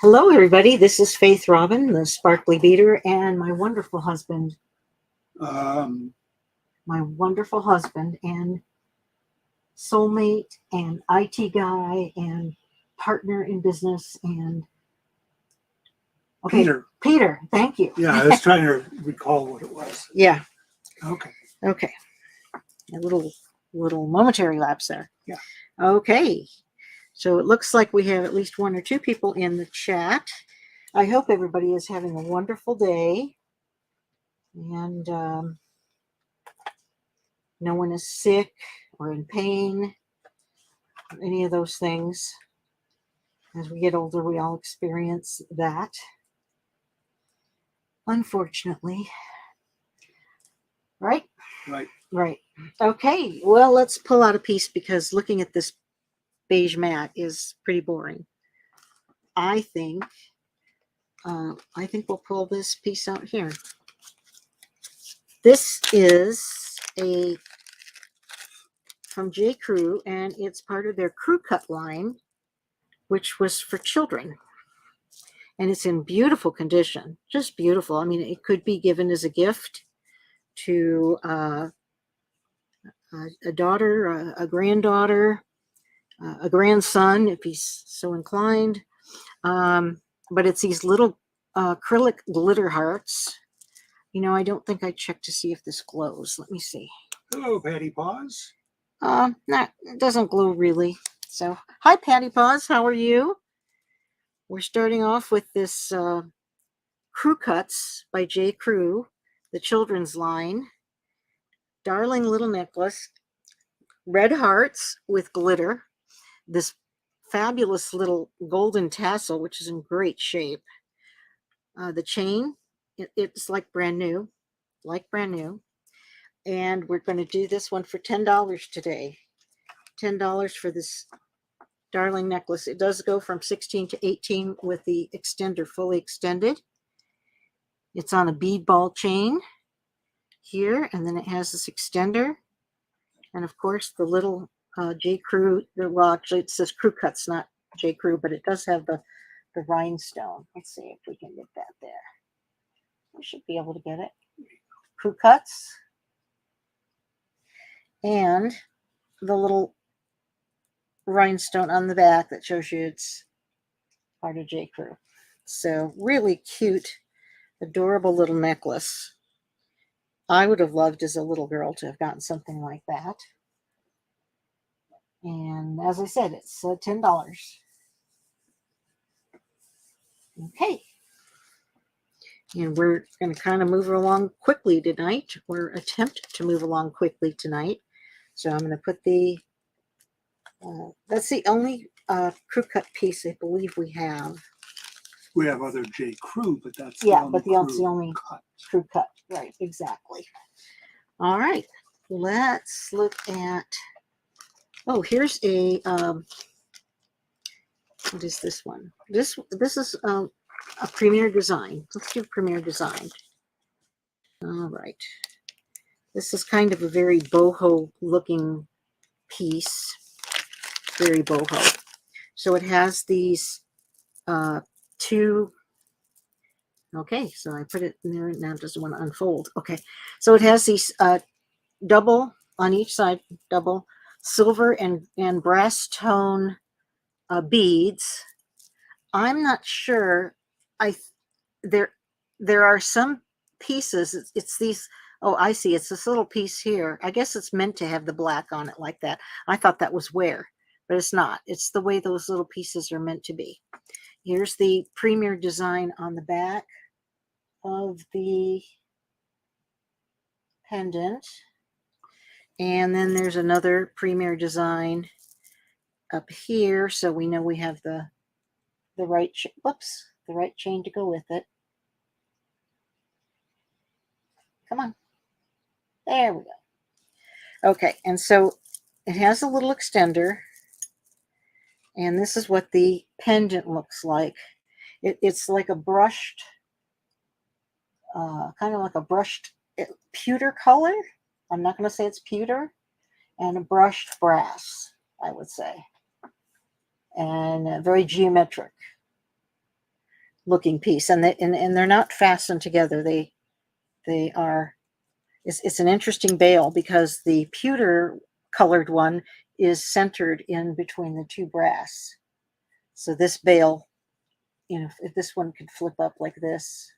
Hello, everybody. This is Faith Robin, the sparkly beater, and Um, my wonderful husband, and soulmate, and IT guy, and partner in business, and okay, Peter. Peter. Thank you. Yeah, I was trying to recall what it was. Yeah. Okay. Okay. A little momentary lapse there. Yeah. Okay. So it looks like we have at least one or two people in the chat. I hope everybody is having a wonderful day, and no one is sick or in pain, or any of those things. As we get older, we all experience that, unfortunately. Right? Right. Right. Okay. Well, let's pull out a piece because looking at this beige mat is pretty boring. I think we'll pull this piece out here. This is from J. Crew, and it's part of their Crew Cut line, which was for children. And it's in beautiful condition, just beautiful. I mean, it could be given as a gift to a daughter, a granddaughter, a grandson, if he's so inclined. But it's these little acrylic glitter hearts. You know, I don't think I checked to see if this glows. Let me see. Hello, Patty Paws. It doesn't glow really. So, hi, Patty Paws. How are you? We're starting off with this Crew Cuts by J. Crew, the children's line. Darling little necklace, red hearts with glitter, this fabulous little golden tassel, which is in great shape. The chain, it's like brand new. And we're going to do this one for $10 today. $10 for this darling necklace. It does go from 16 to 18 with the extender fully extended. It's on a bead ball chain here, and then it has this extender. And of course, the little J. Crew, well, actually, it says Crew Cuts, not J. Crew, but it does have the rhinestone. Let's see if we can get that there. We should be able to get it. Crew Cuts. And the little rhinestone on the back that shows you it's part of J. Crew. So really cute, adorable little necklace. I would have loved as a little girl to have gotten something like that. And as I said, it's $10. Okay. And we're going to kind of move along quickly tonight, or attempt to move along quickly tonight. So I'm going to put that's the only Crew Cut piece I believe we have. We have other J. Crew, but that's the only cut. Crew Cut. Right, exactly. All right, let's look at, here's a, what is this one? This is a Premier Design. Let's do Premier Design. All right. This is kind of a very boho looking piece. Very boho. So it has these two. Okay, so I put it in there. Now it doesn't want to unfold. Okay, so it has these double on each side, double silver and brass tone beads. I'm not sure. There are some pieces. It's these. Oh, I see. It's this little piece here. I guess it's meant to have the black on it like that. I thought that was wear, but it's not. It's the way those little pieces are meant to be. Here's the Premier Design on the back of the pendant. And then there's another Premier Design up here. So we know we have the right, the right chain to go with it. Come on. There we go. Okay, and so it has a little extender, and this is what the pendant looks like. It's like a brushed, kind of like a brushed pewter color. I'm not going to say it's pewter, and a brushed brass, I would say, and very geometric. looking piece, and they're not fastened together. They are. It's an interesting bail because the pewter colored one is centered in between the two brass. So this bail, if this one could flip up like this,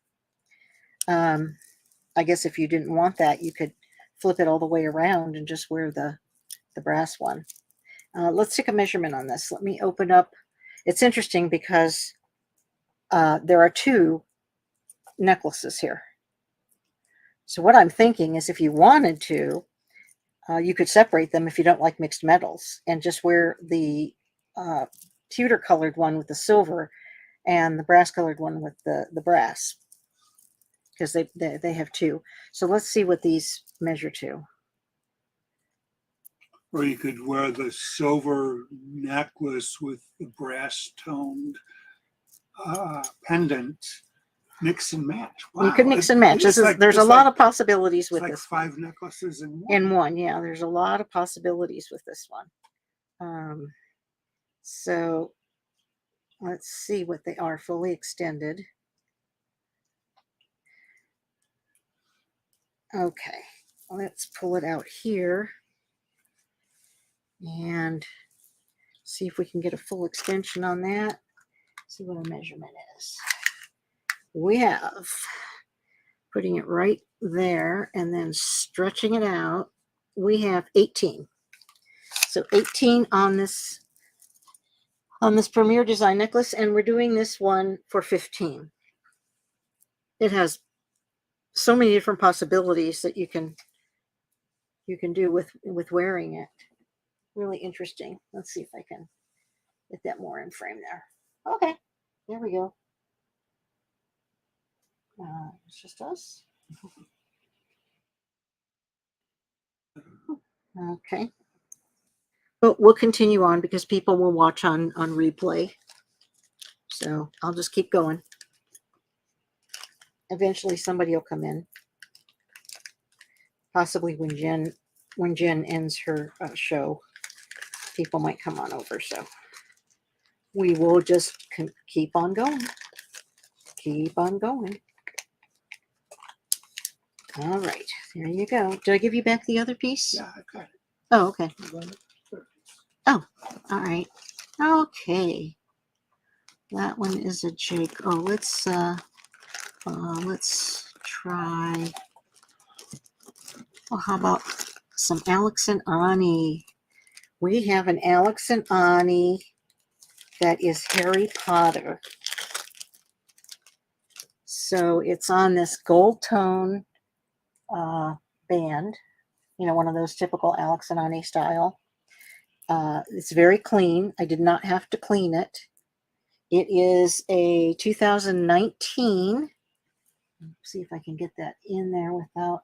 I guess if you didn't want that, you could flip it all the way around and just wear the brass one. Let's take a measurement on this. Let me open up. It's interesting because there are two necklaces here. So what I'm thinking is if you wanted to, you could separate them if you don't like mixed metals and just wear the pewter colored one with the silver and the brass colored one with the brass, because they have two. So let's see what these measure to. Or you could wear the silver necklace with the brass toned pendant. Mix and match. Wow. You could mix and match. There's a lot of possibilities with this. 5 necklaces in one. In one, yeah. There's a lot of possibilities with this one. So let's see what they are fully extended. Okay, let's pull it out here and see if we can get a full extension on that. See what our measurement is. We have putting it right there and then stretching it out. We have 18. So 18 on this Premier Design necklace, and we're doing this one for 15. It has so many different possibilities that you can do with wearing it. Really interesting. Let's see if I can get that more in frame there. Okay, there we go. It's just us. Okay. But we'll continue on because people will watch on replay. So I'll just keep going. Eventually somebody will come in. Possibly when Jen ends her show, people might come on over. So we will just keep on going. Keep on going. All right, there you go. Did I give you back the other piece? Yeah, I got it. Oh, okay. Oh, all right. Okay. That one is a Jake. Oh, let's try. Oh, how about some Alex and Ani? We have an Alex and Ani that is Harry Potter. So it's on this gold tone band, one of those typical Alex and Ani style. It's very clean. I did not have to clean it. It is a 2019. Let's see if I can get that in there without.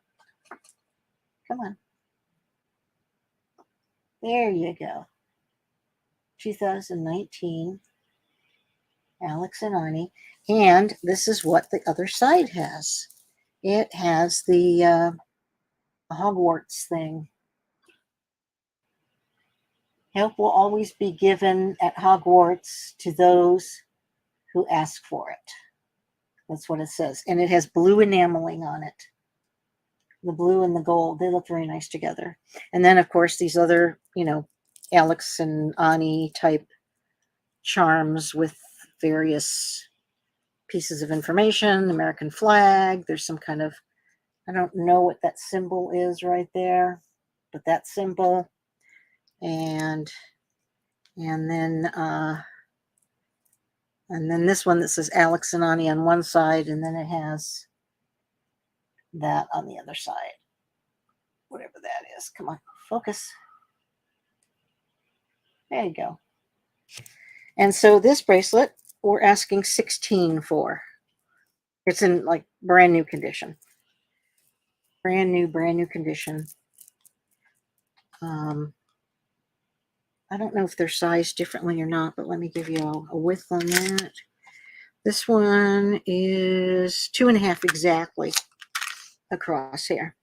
Come on. There you go. 2019 Alex and Ani. And this is what the other side has. It has the Hogwarts thing. Help will always be given at Hogwarts to those who ask for it. That's what it says. And it has blue enameling on it. The blue and the gold, they look very nice together. And then, of course, these other, Alex and Ani type charms with various pieces of information, American flag. There's some kind of, I don't know what that symbol is right there, but that symbol. And then this one that says Alex and Ani on one side, and then it has that on the other side. Whatever that is. Come on, focus. There you go. And so this bracelet, we're asking 16 for. It's in like brand new condition. Brand new condition. I don't know if they're sized differently or not, but let me give you a width on that. This one is 2.5 exactly across here.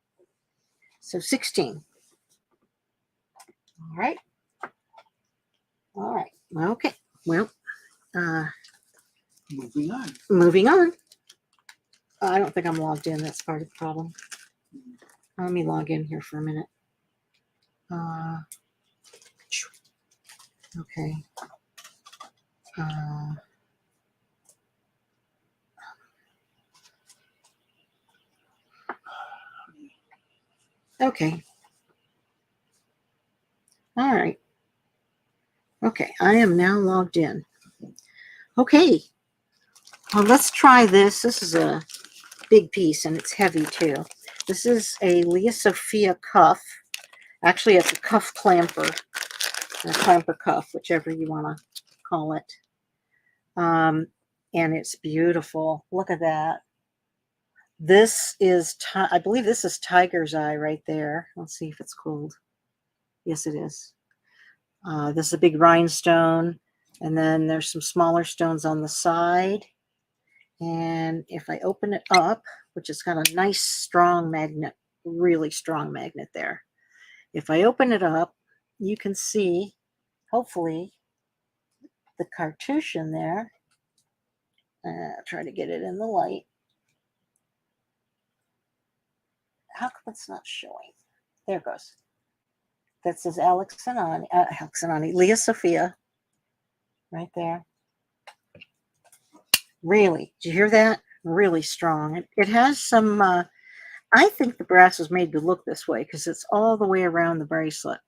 So 16. All right. All right. Okay. Well, Moving on. Moving on. I don't think I'm logged in. That's part of the problem. Let me log in here for a minute. Okay. Okay. All right. Okay, I am now logged in. Okay. Well, let's try this. This is a big piece and it's heavy too. This is a Leah Sophia cuff. Actually, it's a cuff clamper, a clamper cuff, whichever you want to call it. And it's beautiful. Look at that. This is, I believe this is Tiger's Eye right there. Let's see if it's cold. Yes, it is. This is a big rhinestone. And then there's some smaller stones on the side. And if I open it up, which has got a nice strong magnet, really strong magnet there. If I open it up, you can see, hopefully, the cartouche in there. Try to get it in the light. How come it's not showing? There it goes. That says Leah Sophia, right there. Really, did you hear that? Really strong. It has some, I think the brass was made to look this way because it's all the way around the bracelet.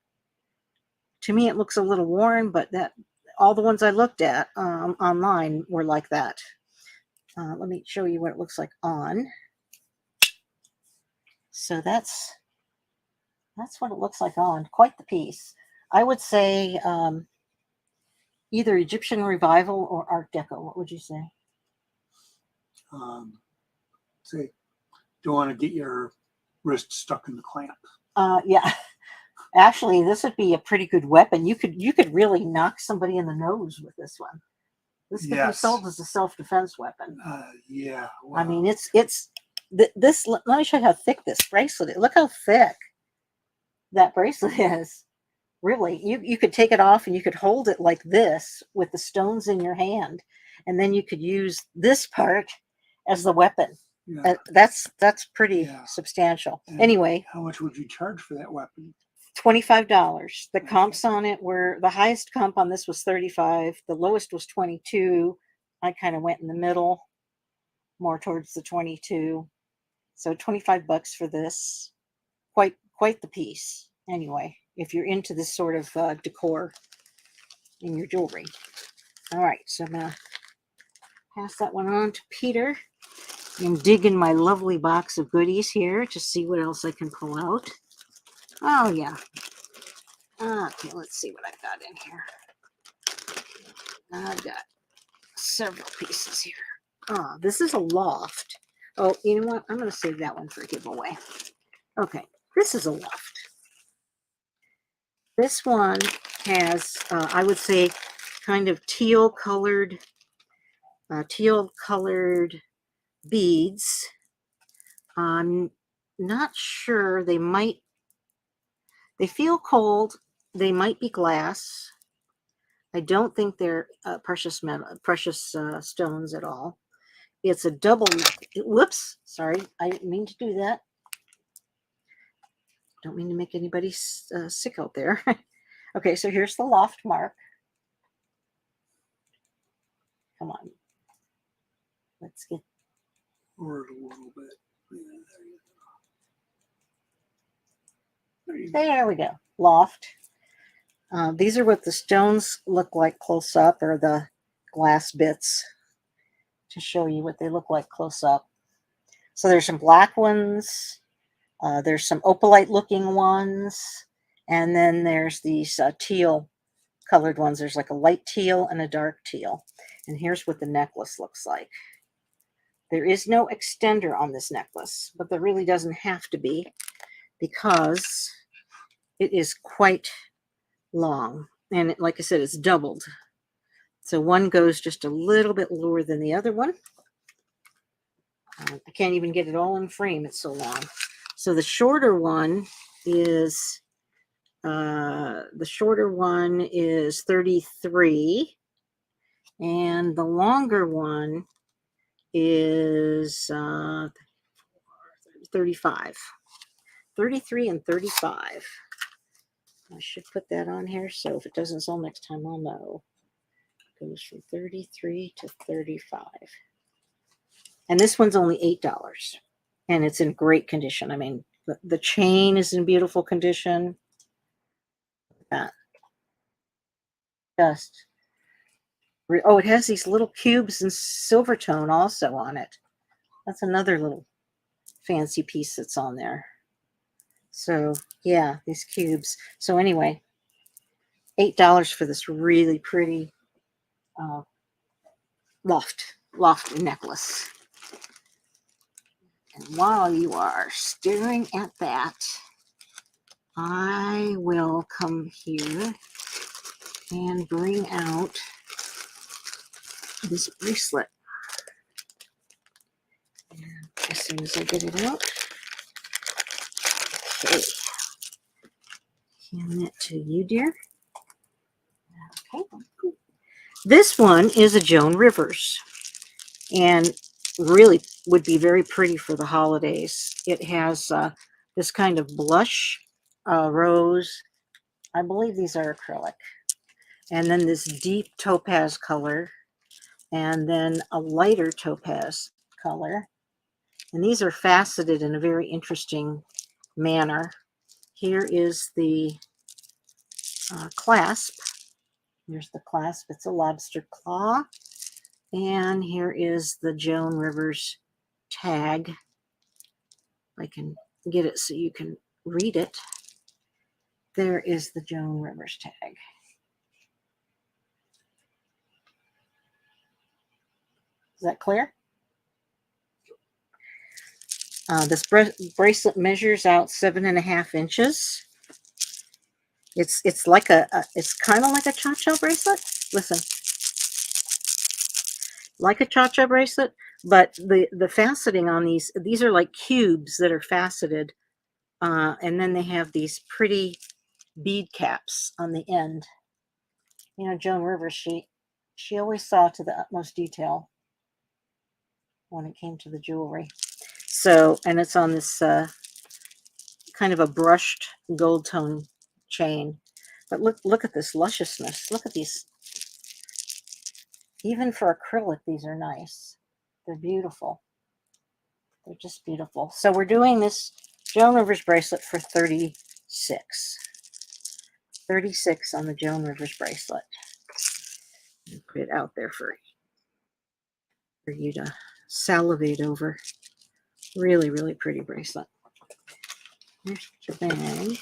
To me, it looks a little worn, but that all the ones I looked at online were like that. Let me show you what it looks like on. So that's what it looks like on. Quite the piece. I would say either Egyptian Revival or Art Deco. What would you say? Say, don't want to get your wrist stuck in the clamp. Yeah. Actually, this would be a pretty good weapon. You could really knock somebody in the nose with this one. This could be sold as a self-defense weapon. Yeah. Well, I mean, it's this. Let me show you how thick this bracelet is. Look how thick that bracelet is. Really, you could take it off and you could hold it like this with the stones in your hand, and then you could use this part as the weapon. yeah. That's pretty substantial. And anyway, how much would you charge for that weapon? $25. The comps on it were, the highest comp on this was 35. The lowest was 22. I kind of went in the middle, more towards the 22. So $25 for this. Quite the piece. Anyway, if you're into this sort of decor in your jewelry. All right, so I'm gonna pass that one on to Peter and dig in my lovely box of goodies here to see what else I can pull out. Oh yeah. Okay, let's see what I've got in here. I've got several pieces here. Oh, this is a Loft. Oh, you know what? I'm going to save that one for a giveaway. Okay, this is a Loft. This one has, I would say, kind of teal-colored beads. I'm not sure. They feel cold. They might be glass. I don't think they're precious stones at all. It's a double. Whoops, sorry, I didn't mean to do that. Don't mean to make anybody sick out there. Okay, so here's the Loft mark. Come on, let's get Forward a little bit. Yeah, there we go. Loft. These are what the stones look like close up, or the glass bits, to show you what they look like close up. So there's some black ones, there's some opalite looking ones, and then there's these teal colored ones. There's like a light teal and a dark teal. And here's what the necklace looks like. There is no extender on this necklace, but there really doesn't have to be because it is quite long. And like I said, it's doubled. So one goes just a little bit lower than the other one. I can't even get it all in frame. It's so long. So the shorter one is 33, And the longer one is 35. 33 and 35. I should put that on here, so if it doesn't sell next time, I'll know. It goes from 33 to 35. And this one's only $8. And it's in great condition. I mean, the chain is in beautiful condition. That just oh, it has these little cubes in silver tone also on it. That's another little fancy piece that's on there. So yeah, these cubes. So anyway, $8 for this really pretty loft necklace. And while you are staring at that, I will come here and bring out this bracelet. And as soon as I get it out, okay, hand that to you, dear. Okay. This one is a Joan Rivers, and really would be very pretty for the holidays. It has this kind of blush rose. I believe these are acrylic. And then this deep topaz color, and then a lighter topaz color. And these are faceted in a very interesting manner. Here is the clasp. Here's the clasp. It's a lobster claw. And here is the Joan Rivers tag. I can get it so you can read it. There is the Joan Rivers tag. Is that clear? This bracelet measures out 7.5 inches. It's like it's kind of like a cha-cha bracelet. Listen, like a cha-cha bracelet, but the faceting on these are like cubes that are faceted, and then they have these pretty bead caps on the end. You know, Joan Rivers, she always saw to the utmost detail when it came to the jewelry. So, and it's on this kind of a brushed gold tone chain. But look at this lusciousness. Look at these. Even for acrylic, these are nice. They're beautiful. They're just beautiful. So we're doing this Joan Rivers bracelet for 36. 36 on the Joan Rivers bracelet. Put it out there for you to salivate over. Really, really pretty bracelet. Here's the bag.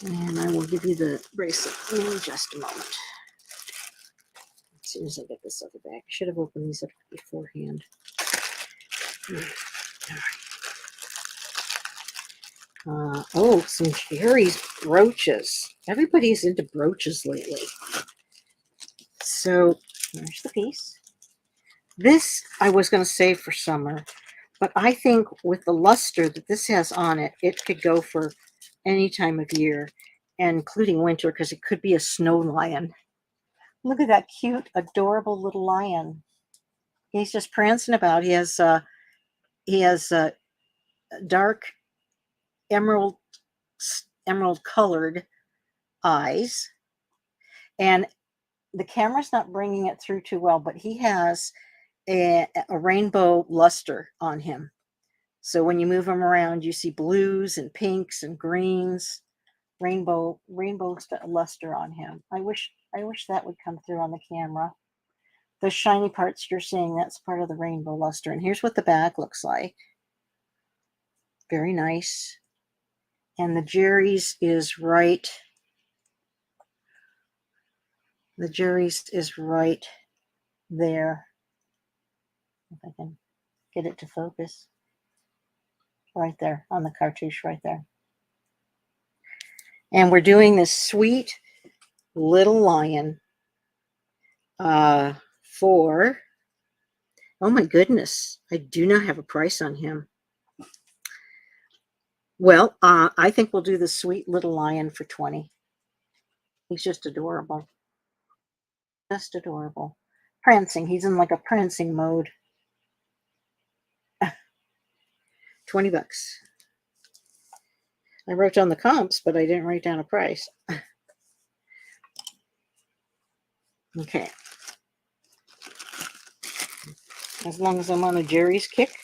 And I will give you the bracelet in just a moment. As soon as I get this other bag. I should have opened these up beforehand. Oh, some Jerry's brooches. Everybody's into brooches lately. So there's the piece. This I was going to save for summer, but I think with the luster that this has on it, it could go for any time of year, including winter, because it could be a snow lion. Look at that cute, adorable little lion. He's just prancing about. He has dark emerald colored eyes, and the camera's not bringing it through too well, but he has a rainbow luster on him. So when you move him around, you see blues and pinks and greens, rainbow luster on him. I wish that would come through on the camera. The shiny parts you're seeing, that's part of the rainbow luster. And here's what the back looks like. Very nice. And the Jerry's is right. The Jerry's is right there. If I can get it to focus. Right there on the cartouche right there. And we're doing this sweet little lion for, oh my goodness, I do not have a price on him. Well, I think we'll do the sweet little lion for 20. He's just adorable. Just adorable. Prancing. He's in like a prancing mode. 20 bucks. I wrote down the comps, but I didn't write down a price. Okay. As long as I'm on a Jerry's kick,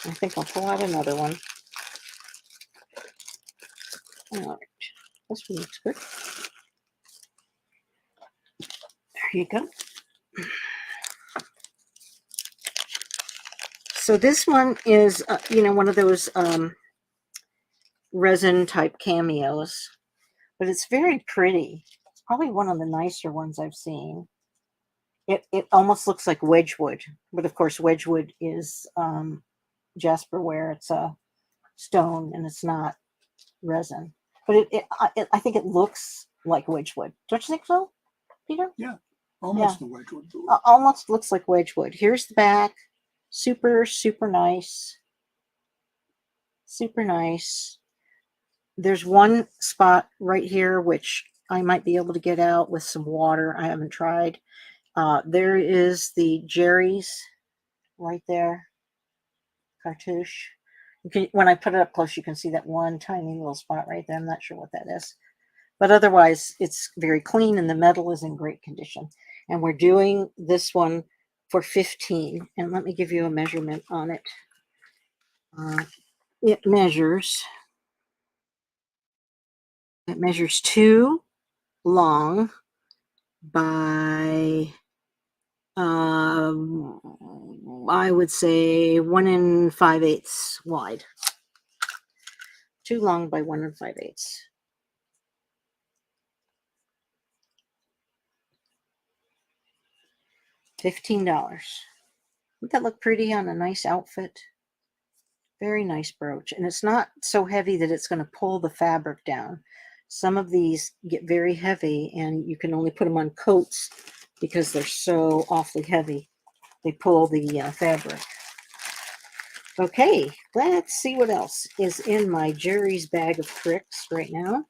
I think I'll pull out another one. All right. This one looks good. There you go. So this one is, one of those resin type cameos, but it's very pretty. It's probably one of the nicer ones I've seen. It almost looks like Wedgwood, but of course Wedgwood is Jasperware. It's a stone and it's not resin. But I think it looks like Wedgwood. Don't you think so, Peter? Yeah, almost the Wedgwood. Almost looks like Wedgwood. Here's the back. Super, super nice. Super nice. There's one spot right here which I might be able to get out with some water. I haven't tried. There is the Jerry's right there. Cartouche. When I put it up close, you can see that one tiny little spot right there. I'm not sure what that is. But otherwise, it's very clean and the metal is in great condition. And we're doing this one for 15. And let me give you a measurement on it. It measures 2 long by I would say 1 5/8 wide. 2 long by 1 5/8. $15. Wouldn't that look pretty on a nice outfit? Very nice brooch. And it's not so heavy that it's going to pull the fabric down. Some of these get very heavy and you can only put them on coats because they're so awfully heavy. They pull the fabric. Okay, let's see what else is in my Jerry's bag of tricks right now.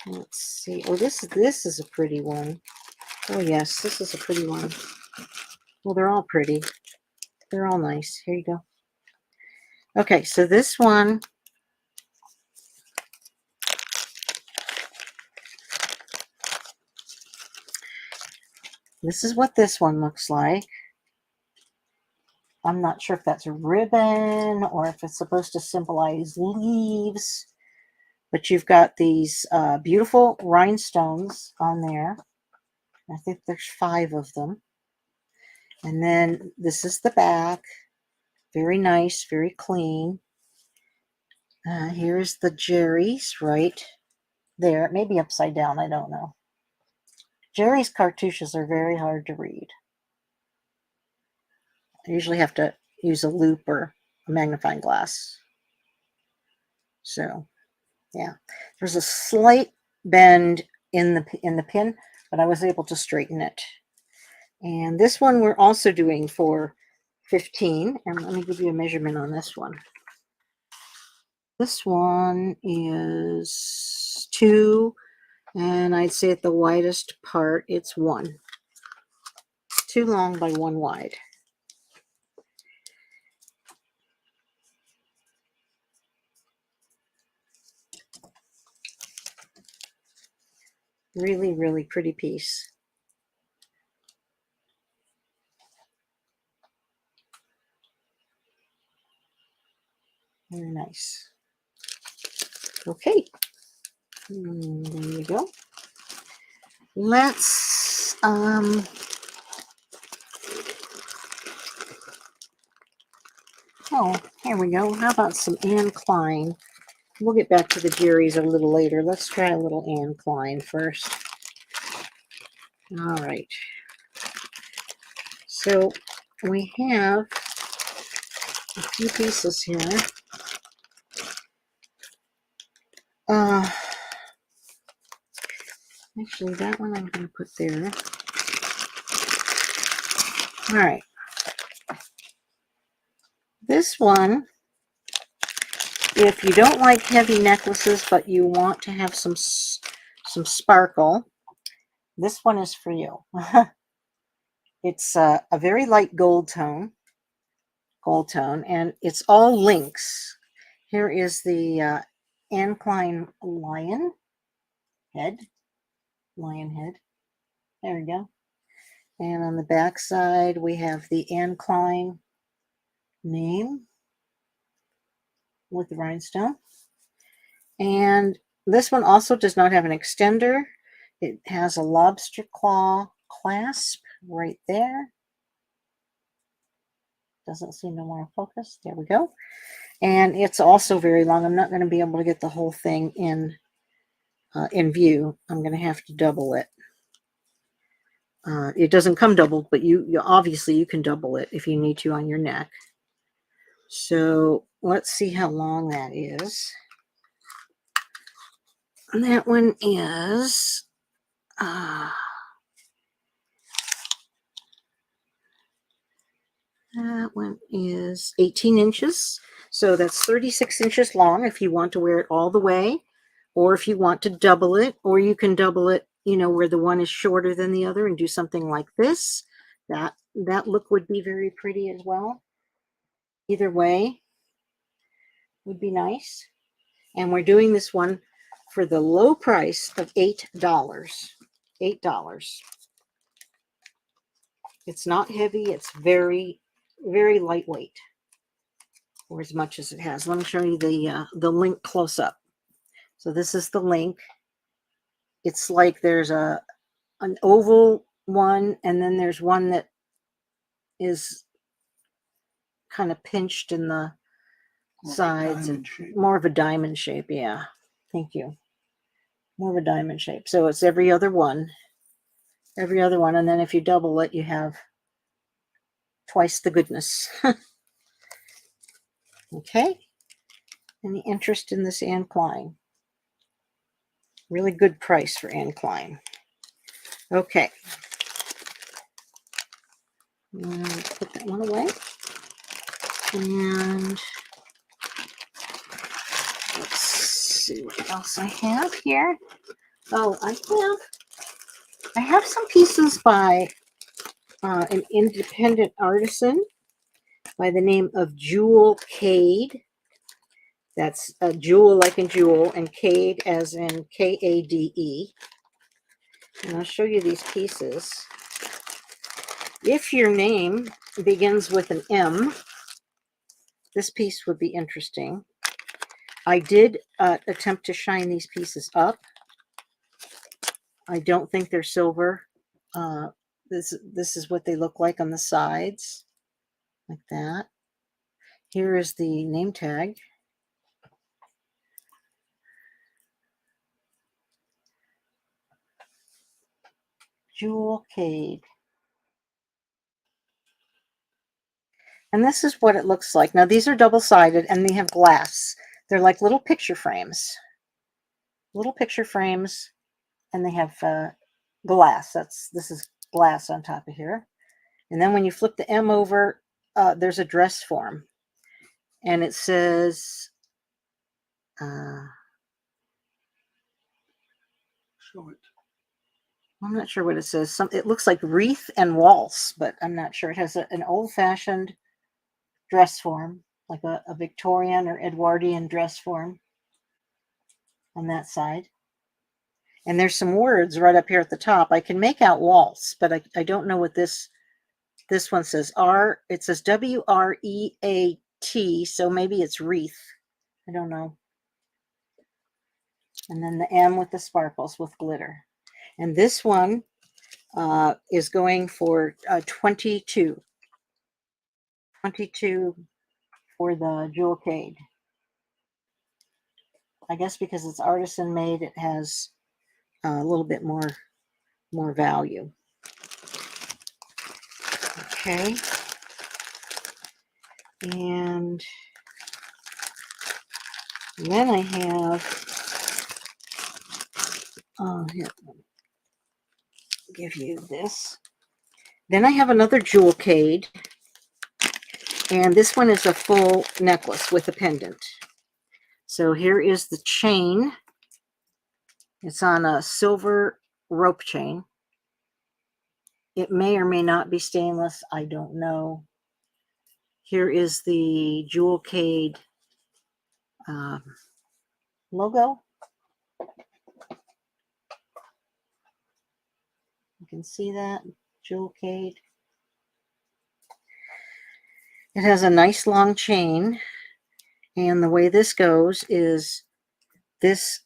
Let's see. Oh, this is a pretty one. Oh yes, this is a pretty one. Well, they're all pretty. They're all nice. Here you go. Okay, so this one this is what this one looks like. I'm not sure if that's a ribbon or if it's supposed to symbolize leaves, but you've got these beautiful rhinestones on there. I think there's 5 of them. And then this is the back. Very nice, very clean. Here's the Jerry's right there. It may be upside down. I don't know. Jerry's cartouches are very hard to read. I usually have to use a loop or a magnifying glass. So, yeah. There's a slight bend in the pin, but I was able to straighten it. And this one we're also doing for 15. And let me give you a measurement on this one. This one is 2, and I'd say at the widest part, it's 1. 2 long by 1 wide. Really, really pretty piece. Very nice. Okay. There you go. Let's oh, here we go. How about some Anne Klein? We'll get back to the Jerry's a little later. Let's try a little Anne Klein first. All right. So we have a few pieces here. Actually, that one I'm going to put there. All right. This one, if you don't like heavy necklaces, but you want to have some sparkle, this one is for you. It's a very light gold tone, and it's all links. Here is the Klein lion head. There we go. And on the back side, we have the Klein name with the rhinestone. And this one also does not have an extender. It has a lobster claw clasp right there. Doesn't seem to want to focus. There we go. And it's also very long. I'm not going to be able to get the whole thing in view. I'm going to have to double it. It doesn't come doubled, but you obviously you can double it if you need to on your neck. So let's see how long that is. And that one is that one is 18 inches. So that's 36 inches long if you want to wear it all the way, or if you want to double it, or you can double it, you know, where the one is shorter than the other and do something like this. That look would be very pretty as well. Either way would be nice. And we're doing this one for the low price of $8. $8. It's not heavy. It's very, very lightweight, or as much as it has. Let me show you the link close up. So this is the link. It's like there's an oval one, and then there's one that is kind of pinched in the sides and more of a diamond shape. Yeah, thank you. More of a diamond shape. So it's every other one, and then if you double it, you have twice the goodness. Okay. Any interest in this Klein? Really good price for Klein. Okay. Put that one away. And let's see what else I have here. Oh, I have some pieces by an independent artisan by the name of Jewel Cade. That's a jewel like in jewel, and Cade as in Kade. And I'll show you these pieces. If your name begins with an M, this piece would be interesting. I did attempt to shine these pieces up. I don't think they're silver. This is what they look like on the sides, like that. Here is the name tag. Jewel Cade. And this is what it looks like. Now, these are double-sided, and they have glass. They're like little picture frames. Little picture frames, and they have glass. This is glass on top of here. And then when you flip the M over, there's a dress form. And it says... show it. I'm not sure what it says. It looks like wreath and waltz, but I'm not sure. It has an old-fashioned dress form, like a Victorian or Edwardian dress form on that side. And there's some words right up here at the top. I can make out waltz, but I don't know what this one says. It says W-R-E-A-T, so maybe it's wreath. I don't know. And then the M with the sparkles with glitter. And this one is going for 22. 22 for the Jewel Cade. I guess because it's artisan made, it has a little bit more value. Okay. And then I have, here, let me give you this. Then I have another Jewel Cade. And this one is a full necklace with a pendant. So here is the chain. It's on a silver rope chain. It may or may not be stainless. I don't know. Here is the Jewelcade logo. You can see that, Jewelcade. It has a nice long chain, and the way this goes is this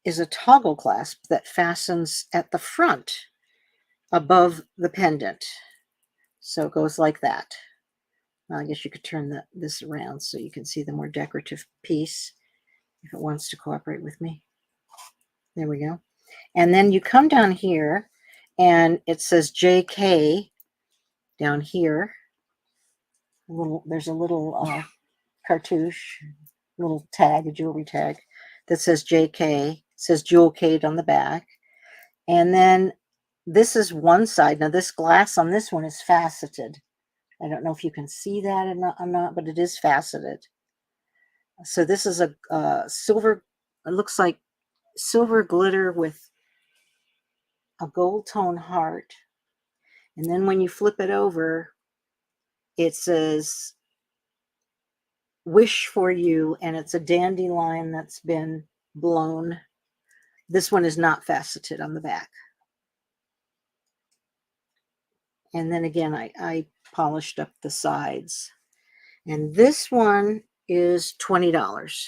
is a toggle clasp that fastens at the front above the pendant. So it goes like that. Well, I guess you could turn this around so you can see the more decorative piece if it wants to cooperate with me. There we go. And then you come down here and it says JK down here. There's a little cartouche, little tag, a jewelry tag that says JK. It says Jewelcade on the back. And then this is one side. Now this glass on this one is faceted. I don't know if you can see that or not, but it is faceted. So this is a silver, it looks like silver glitter with a gold tone heart. And then when you flip it over, it says wish for you, and it's a dandelion that's been blown. This one is not faceted on the back. And then again, I polished up the sides. And this one is $20.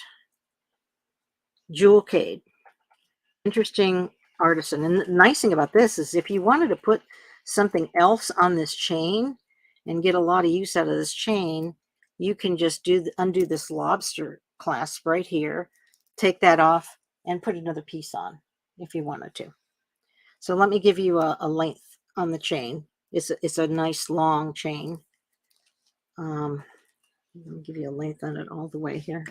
Jewelcade. Interesting artisan. And the nice thing about this is if you wanted to put something else on this chain and get a lot of use out of this chain, you can just undo this lobster clasp right here, take that off, and put another piece on if you wanted to. So let me give you a length on the chain. It's a nice long chain. Let me give you a length on it all the way here.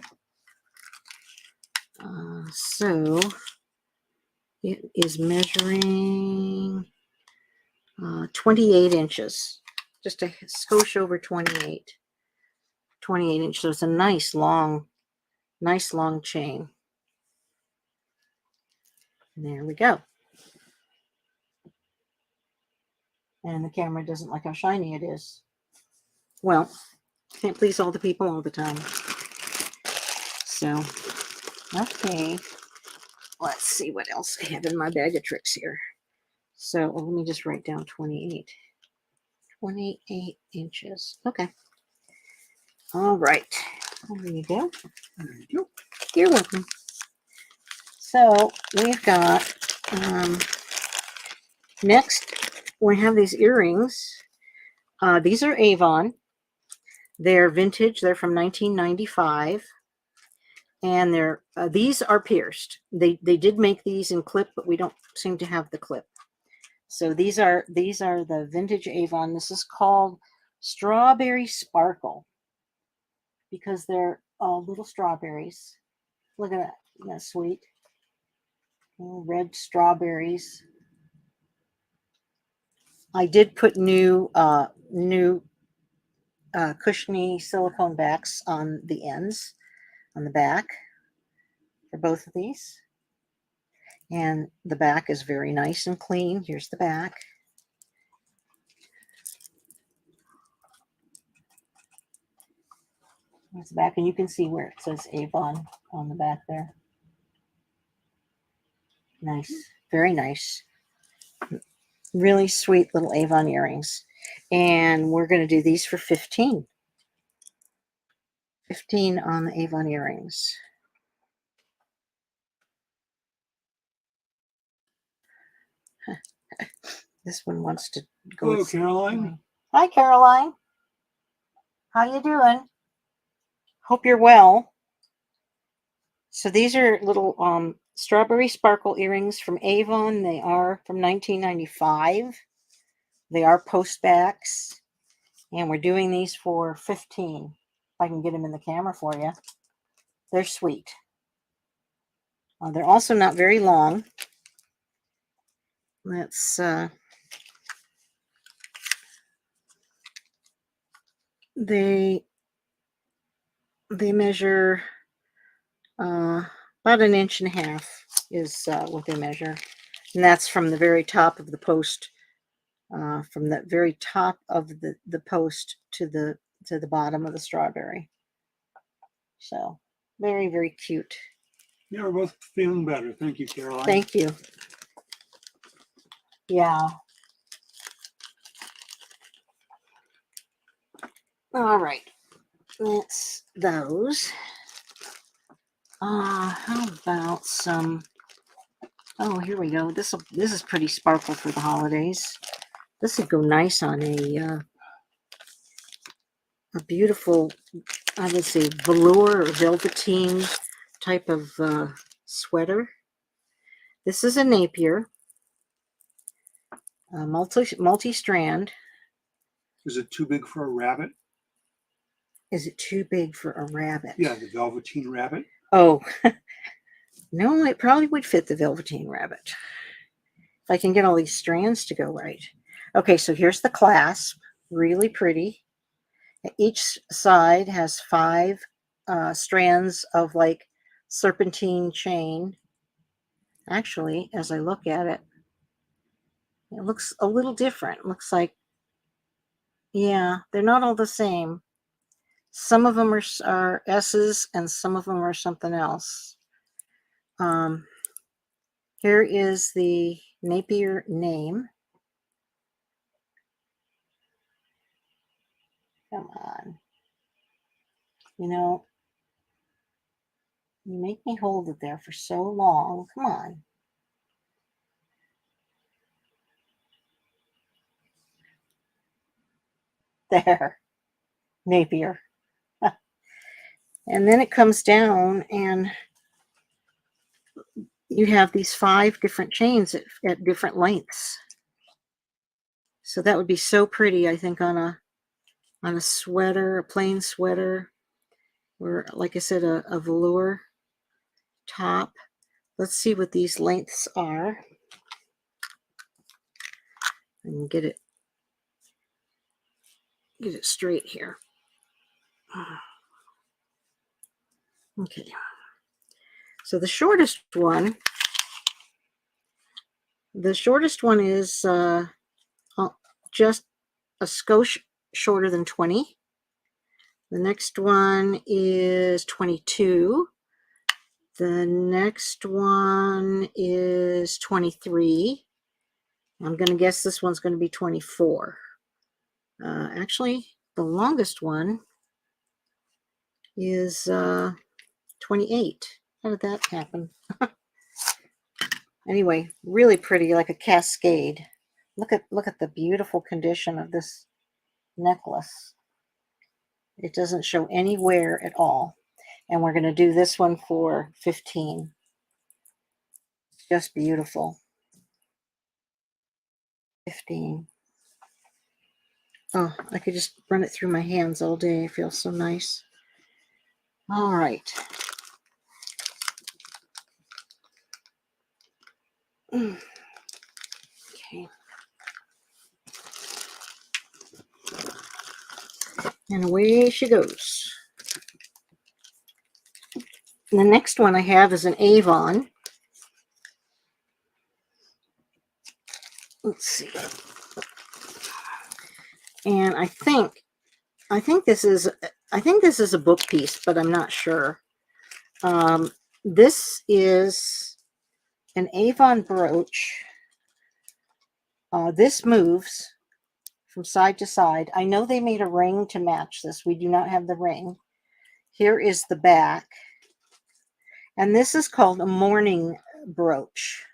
So it is measuring 28 inches, just a skosh over 28 inches. So it's a nice long chain. And there we go. And the camera doesn't like how shiny it is. Well, can't please all the people all the time. So, okay. Let's see what else I have in my bag of tricks here. So let me just write down 28. 28 inches. Okay. All right. There you go. There you go. You're welcome. So we've got, next we have these earrings. These are Avon. They're vintage. They're from 1995. And these are pierced. They did make these in clip, but we don't seem to have the clip. So these are the vintage Avon. This is called Strawberry Sparkle because they're little strawberries. Look at that. Isn't that sweet? Little red strawberries. I did put new cushiony silicone backs on the ends, on the back for both of these. And the back is very nice and clean. Here's the back. Here's the back, and you can see where it says Avon on the back there. Nice, very nice. Really sweet little Avon earrings. And we're going to do these for 15. 15 on the Avon earrings. This one wants to go. Hello, Caroline. Hi, Caroline. How you doing? Hope you're well. So these are little strawberry sparkle earrings from Avon. They are from 1995. They are post backs. And we're doing these for 15. If I can get them in the camera for you. They're sweet. They're also not very long. Let's they measure about 1.5 inches is what they measure, and that's from the very top of the post from the very top of the post to the bottom of the strawberry. So very, very cute. Yeah, we're both feeling better. Thank you, Caroline. Thank you. Yeah. All right. That's those. How about some? Oh, here we go. This is pretty sparkle for the holidays. This would go nice on a beautiful, I would say, velour or velveteen type of sweater. This is a Napier, multi-strand. Is it too big for a rabbit? Is it too big for a rabbit? Yeah, the velveteen rabbit. Oh, no, it probably would fit the velveteen rabbit. If I can get all these strands to go right. Okay, so here's the clasp. Really pretty. Each side has 5 strands of like serpentine chain. Actually, as I look at it, it looks a little different. It looks like, yeah, they're not all the same. Some of them are S's and some of them are something else. Here is the Napier name. Come on. You know, you make me hold it there for so long. Come on. There. Napier. And then it comes down and you have these 5 different chains at different lengths. So that would be so pretty, I think, on a sweater, a plain sweater, or like I said, a velour top. Let's see what these lengths are. And get it straight here. Okay. So the shortest one is just a skosh shorter than 20. The next one is 22. The next one is 23. I'm going to guess this one's going to be 24. Actually, the longest one is 28. How did that happen? Anyway, really pretty, like a cascade. Look at the beautiful condition of this necklace. It doesn't show any wear at all. And we're going to do this one for 15. Just beautiful. 15. Oh, I could just run it through my hands all day. It feels so nice. All right. Okay. And away she goes. And the next one I have is an Avon. Let's see. And I think this is a book piece, but I'm not sure. This is an Avon brooch. This moves from side to side. I know they made a ring to match this. We do not have the ring. Here is the back. And this is called a mourning brooch.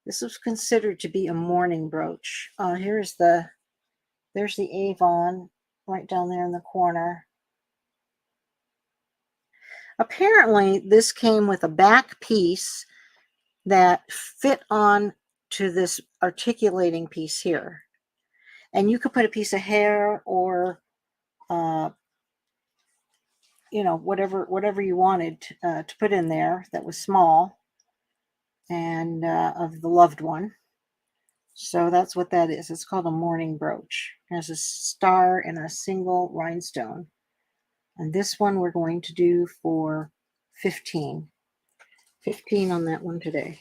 This was considered to be a mourning brooch. There's the Avon right down there in the corner. Apparently, this came with a back piece that fit on to this articulating piece here. And you could put a piece of hair or, whatever you wanted to put in there that was small and of the loved one. So that's what that is. It's called a mourning brooch. It has a star and a single rhinestone. And this one we're going to do for 15. 15 on that one today.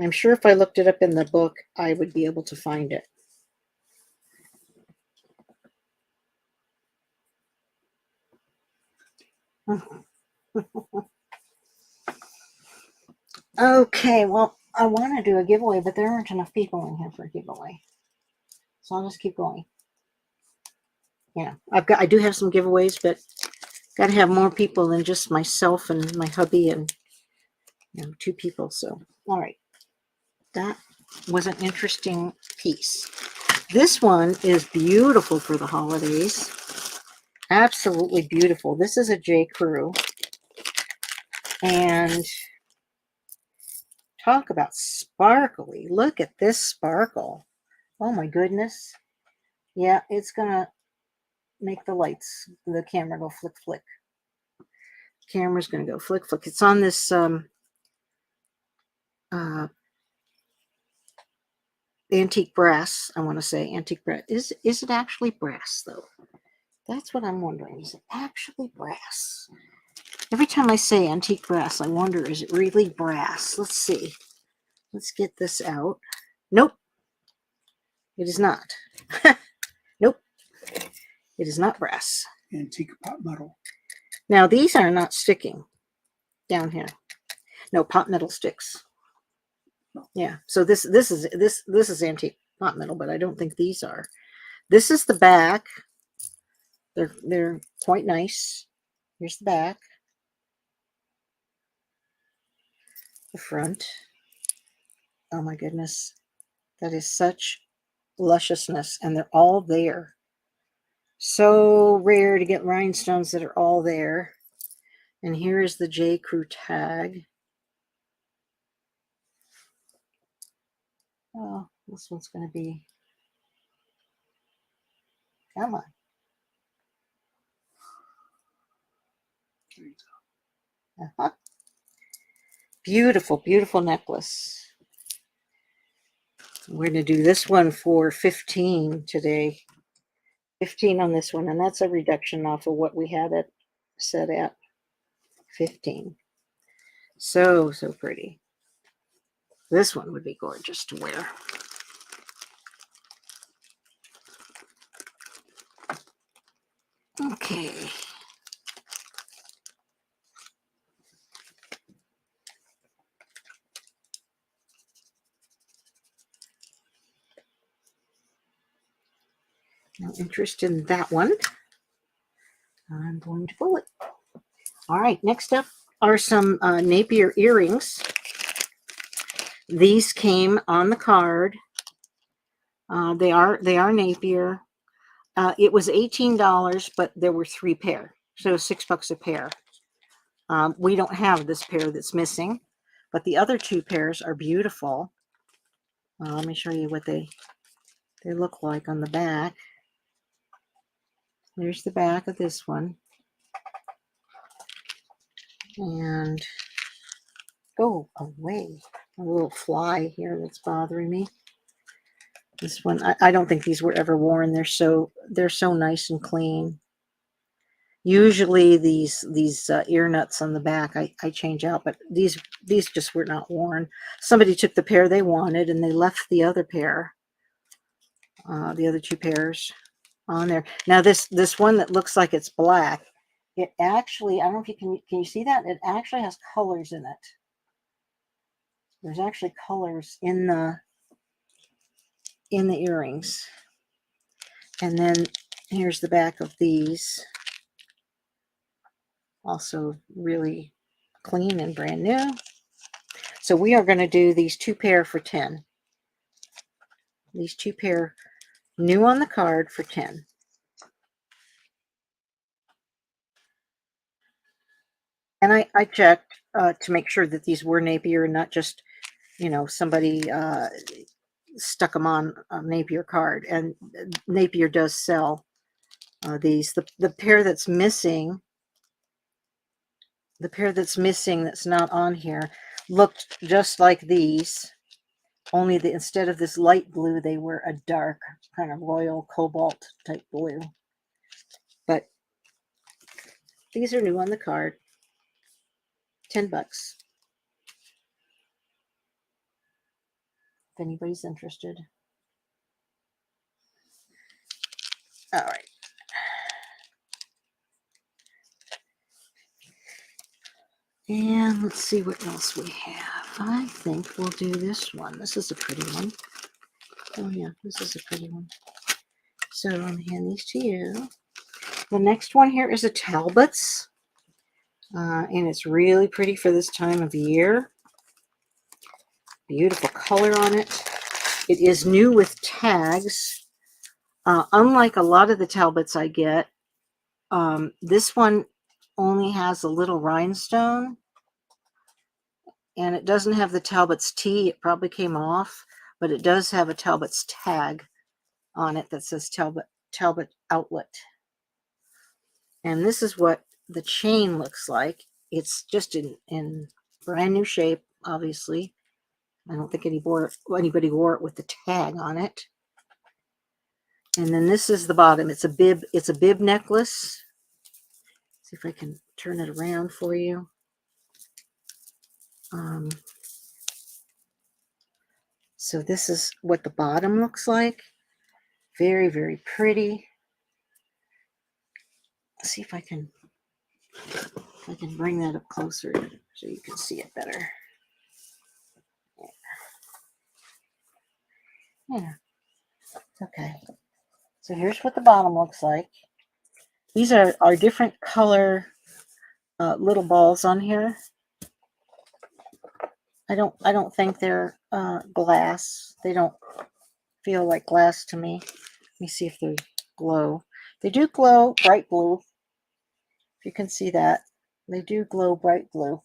I'm sure if I looked it up in the book, I would be able to find it. Okay, well, I want to do a giveaway, but there aren't enough people in here for a giveaway. So I'll just keep going. Yeah, I do have some giveaways, but got to have more people than just myself and my hubby and 2 people. So, all right, that was an interesting piece. This one is beautiful for the holidays. Absolutely beautiful. This is a J. Crew, and talk about sparkly. Look at this sparkle. Oh my goodness. Yeah, it's gonna make the lights, the camera go flick flick. Camera's gonna go flick flick. It's on this antique brass. I want to say antique brass. Is it actually brass though? That's what I'm wondering. Is it actually brass? Every time I say antique brass, I wonder, is it really brass? Let's see. Let's get this out. Nope. It is not. Nope. It is not brass. Antique pot metal. Now these are not sticking down here. No, pot metal sticks. Yeah. So this is antique pot metal, but I don't think these are. This is the back. They're quite nice. Here's the back. The front. Oh my goodness. That is such lusciousness, and they're all there. So rare to get rhinestones that are all there. And here is the J. Crew tag. Oh, this one's going to be, come on. Uh-huh. Beautiful, beautiful necklace. We're going to do this one for 15 today. 15 on this one, and that's a reduction off of what we had it set at 15. So pretty. This one would be gorgeous to wear. Okay. No interest in that one. I'm going to pull it. All right, next up are some Napier earrings. These came on the card. They are Napier. It was $18, but there were 3 pair, so $6 a pair. We don't have this pair that's missing, but the other 2 pairs are beautiful. Let me show you what they look like on the back. There's the back of this one. And go away. A little fly here that's bothering me. This one, I don't think these were ever worn. They're so nice and clean. Usually these ear nuts on the back I change out, but these just were not worn. Somebody took the pair they wanted and they left the other pair, the other 2 pairs on there. Now this one that looks like it's black, it actually, I don't know if you can you see that? It actually has colors in it. There's actually colors in the earrings. And then here's the back of these. Also really clean and brand new. So we are going to do these 2 pair for 10. These 2 pair new on the card for 10. And I checked to make sure that these were Napier and not just, somebody stuck them on a Napier card. And Napier does sell these. The pair that's missing, that's not on here, looked just like these. Only instead of this light blue, they were a dark kind of royal cobalt type blue. But these are new on the card. $10. if anybody's interested. All right. And let's see what else we have. I think we'll do this one. This is a pretty one. Oh yeah, this is a pretty one. So I'm going to hand these to you. The next one here is a Talbot's. And it's really pretty for this time of year. Beautiful color on it. It is new with tags. Unlike a lot of the Talbots I get, this one only has a little rhinestone. And it doesn't have the Talbot's T. It probably came off. But it does have a Talbot's tag on it that says Talbot Outlet. And this is what the chain looks like. It's just in brand new shape, obviously. I don't think anybody wore it with the tag on it. And then this is the bottom. It's a bib necklace. See if I can turn it around for you. So this is what the bottom looks like. Very, very pretty. Let's see if I can bring that up closer so you can see it better. Yeah. Okay. So here's what the bottom looks like. These are different color little balls on here. I don't think they're glass. They don't feel like glass to me. Let me see if they glow. They do glow bright blue. If you can see that. They do glow bright blue.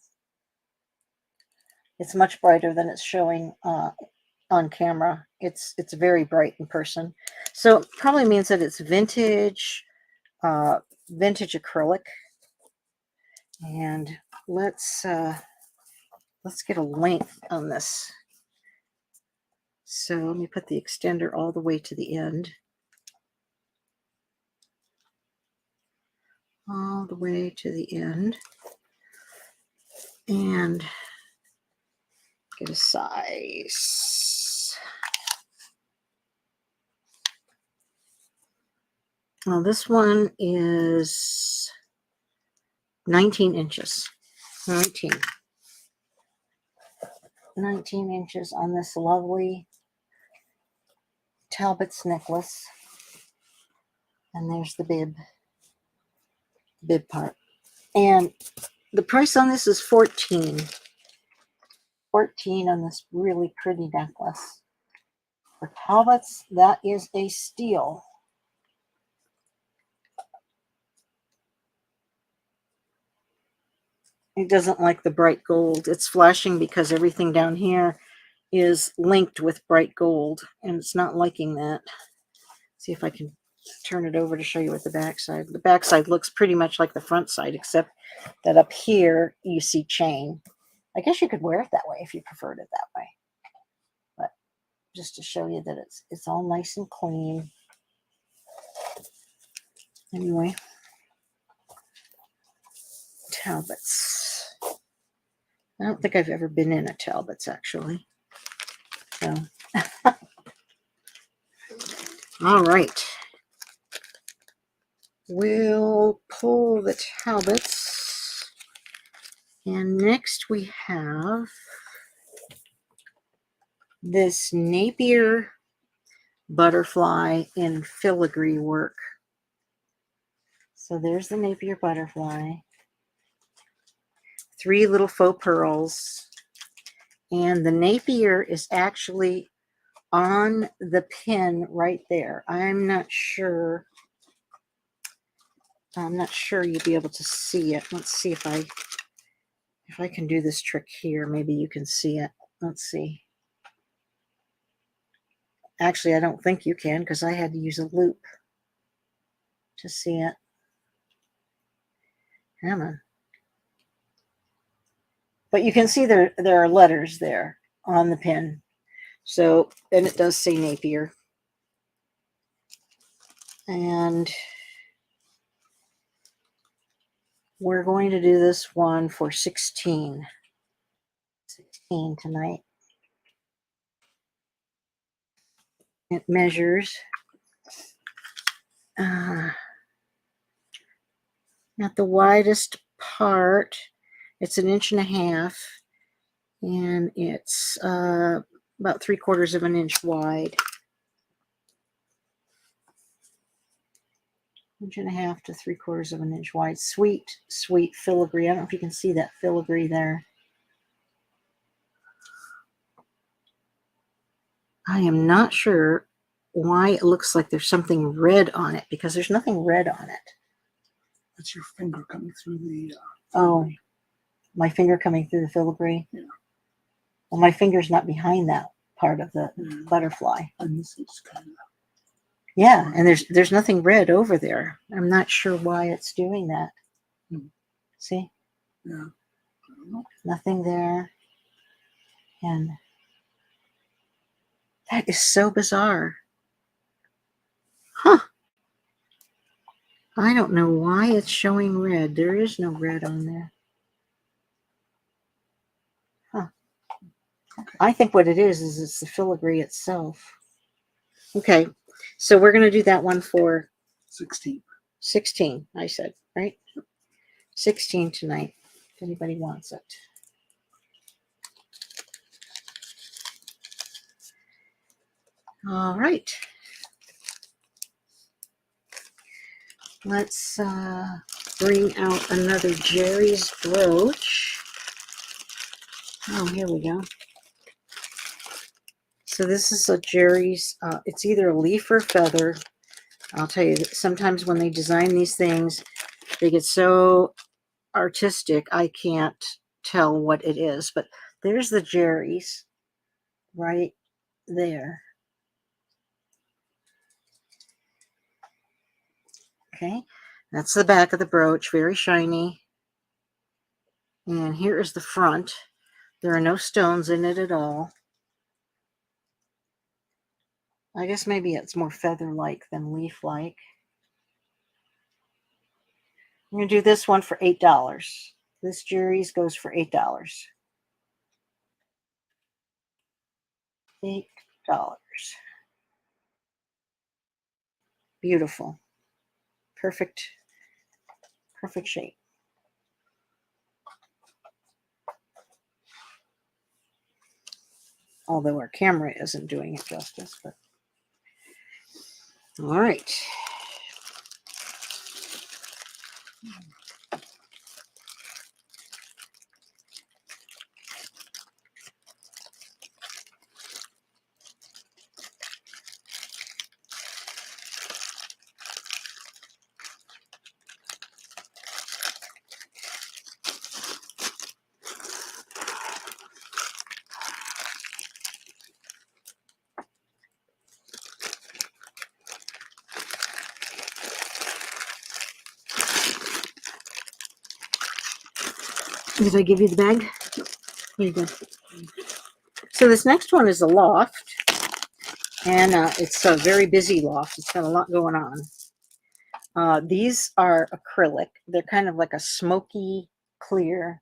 It's much brighter than it's showing on camera. It's very bright in person. So it probably means that it's vintage, vintage acrylic. And let's get a length on this. So let me put the extender all the way to the end. All the way to the end. And get a size. Well, this one is 19 inches. 19 inches on this lovely Talbot's necklace. And there's the bib part. And the price on this is $14. $14 on this really pretty necklace. For Talbot's, that is a steal. It doesn't like the bright gold. It's flashing because everything down here is linked with bright gold, and it's not liking that. See if I can turn it over to show you what the backside. The backside looks pretty much like the front side, except that up here you see chain. I guess you could wear it that way if you preferred it that way. But just to show you that it's all nice and clean. Anyway, Talbot's. I don't think I've ever been in a Talbot's actually. So, all right. We'll pull the Talbots. And next we have this Napier butterfly in filigree work. So there's the Napier butterfly. 3 little faux pearls. And the Napier is actually on the pin right there. I'm not sure you'll be able to see it. Let's see if I can do this trick here. Maybe you can see it. Let's see. Actually, I don't think you can because I had to use a loop to see it. Come on. But you can see there are letters there on the pin. So, and it does say Napier. And we're going to do this one for 16 tonight. It measures at the widest part. It's 1.5 inches, and it's about 3/4 of an inch wide. 1.5 to 3/4 of an inch wide. Sweet, sweet filigree. I don't know if you can see that filigree there. I am not sure why it looks like there's something red on it, because there's nothing red on it. That's your finger coming through the. Oh, my finger coming through the filigree? Yeah. Well, my finger's not behind that part of the butterfly. And this is kind of. Yeah, and there's nothing red over there. I'm not sure why it's doing that. See? Yeah. Nothing there. And that is so bizarre. Huh. I don't know why it's showing red. There is no red on there. Huh. Okay. I think what it is it's the filigree itself. Okay, so we're going to do that one for 16. 16, I said, right? 16 tonight, if anybody wants it. All right. Let's bring out another Jerry's brooch. Oh, here we go. So this is a Jerry's, it's either a leaf or feather. I'll tell you, sometimes when they design these things, they get so artistic, I can't tell what it is. But there's the Jerry's right there. Okay, that's the back of the brooch, very shiny. And here is the front. There are no stones in it at all. I guess maybe it's more feather-like than leaf-like. I'm going to do this one for $8. This Jerry's goes for $8. $8. Beautiful. Perfect. Perfect shape. Although our camera isn't doing it justice, but all right. Did I give you the bag? Here you go. So this next one is a Loft, and it's a very busy Loft. It's got a lot going on. These are acrylic. They're kind of like a smoky clear,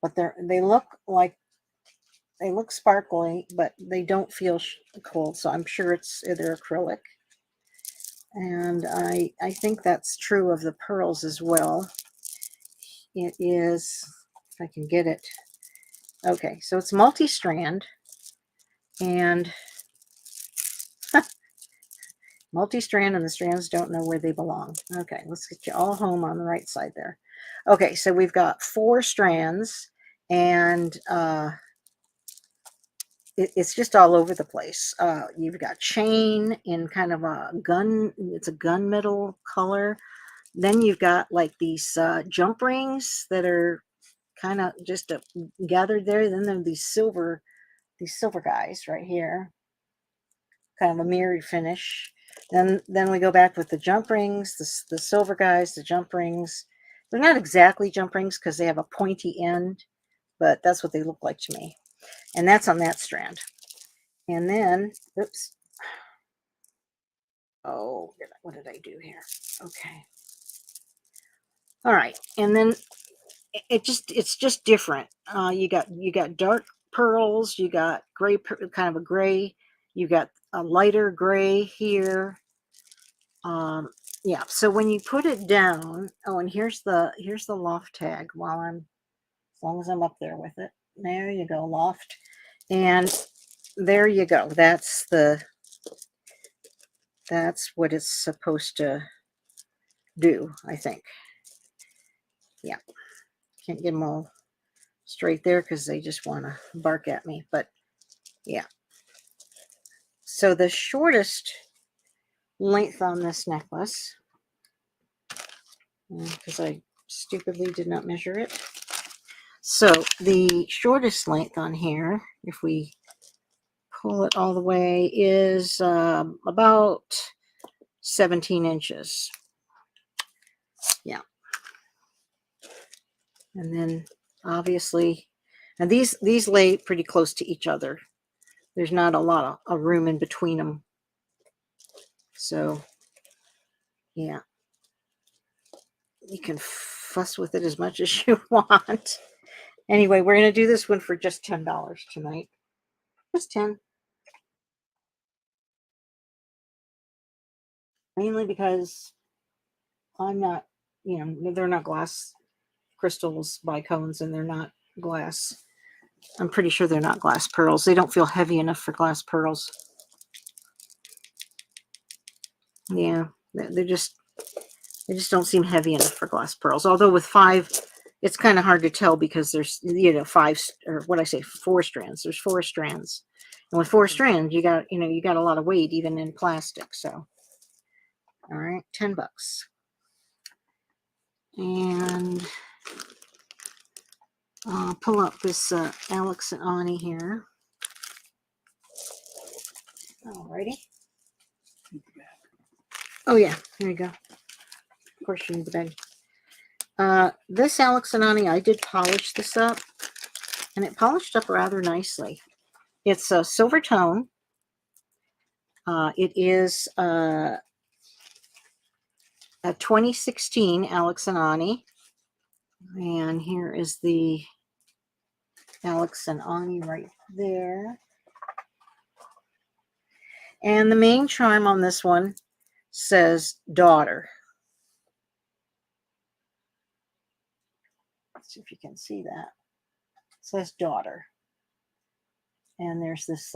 but they look sparkly, but they don't feel cold. So I'm sure they're acrylic, and I think that's true of the pearls as well. It is, if I can get it. Okay, so it's multi-strand, and multi-strand, and the strands don't know where they belong. Okay, let's get you all home on the right side there. Okay, so we've got 4 strands, and it's just all over the place. You've got chain in kind of a it's a gunmetal color. Then you've got like these jump rings that are kind of just gathered there. Then there are these silver guys right here, kind of a mirrored finish. Then we go back with the jump rings, the silver guys, the jump rings. They're not exactly jump rings because they have a pointy end, but that's what they look like to me. And that's on that strand. And then, oops. Oh, what did I do here? Okay. All right. And then it's just different. You got dark pearls, you got gray, kind of a gray, You got a lighter gray here. Yeah, so when you put it down, oh, and here's the loft tag while I'm, as long as I'm up there with it. There you go, loft. And there you go. That's what it's supposed to do, I think. Yeah. Can't get them all straight there because they just want to bark at me. But yeah. So the shortest length on this necklace, because I stupidly did not measure it. So the shortest length on here, if we pull it all the way, is about 17 inches. Yeah. And then obviously, and these lay pretty close to each other. There's not a lot of room in between them. So yeah, you can fuss with it as much as you want. Anyway, we're going to do this one for just $10 tonight. Just 10. Mainly because I'm not, they're not glass crystals by Cones, and they're not glass. I'm pretty sure they're not glass pearls. They don't feel heavy enough for glass pearls. Yeah, they just don't seem heavy enough for glass pearls. Although with 5, it's kind of hard to tell because there's 5, or what I say, 4 strands. There's 4 strands, and with 4 strands, you got a lot of weight even in plastic. So, all right, $10, and I'll pull up this Alex and Ani here. Alrighty. Oh yeah, here you go. Of course you need the bag. This Alex and Ani, I did polish this up, and it polished up rather nicely. It's a silver tone. It is a 2016 Alex and Ani. And here is the Alex and Ani right there. And the main charm on this one says daughter. Let's see if you can see that. It says daughter. And there's this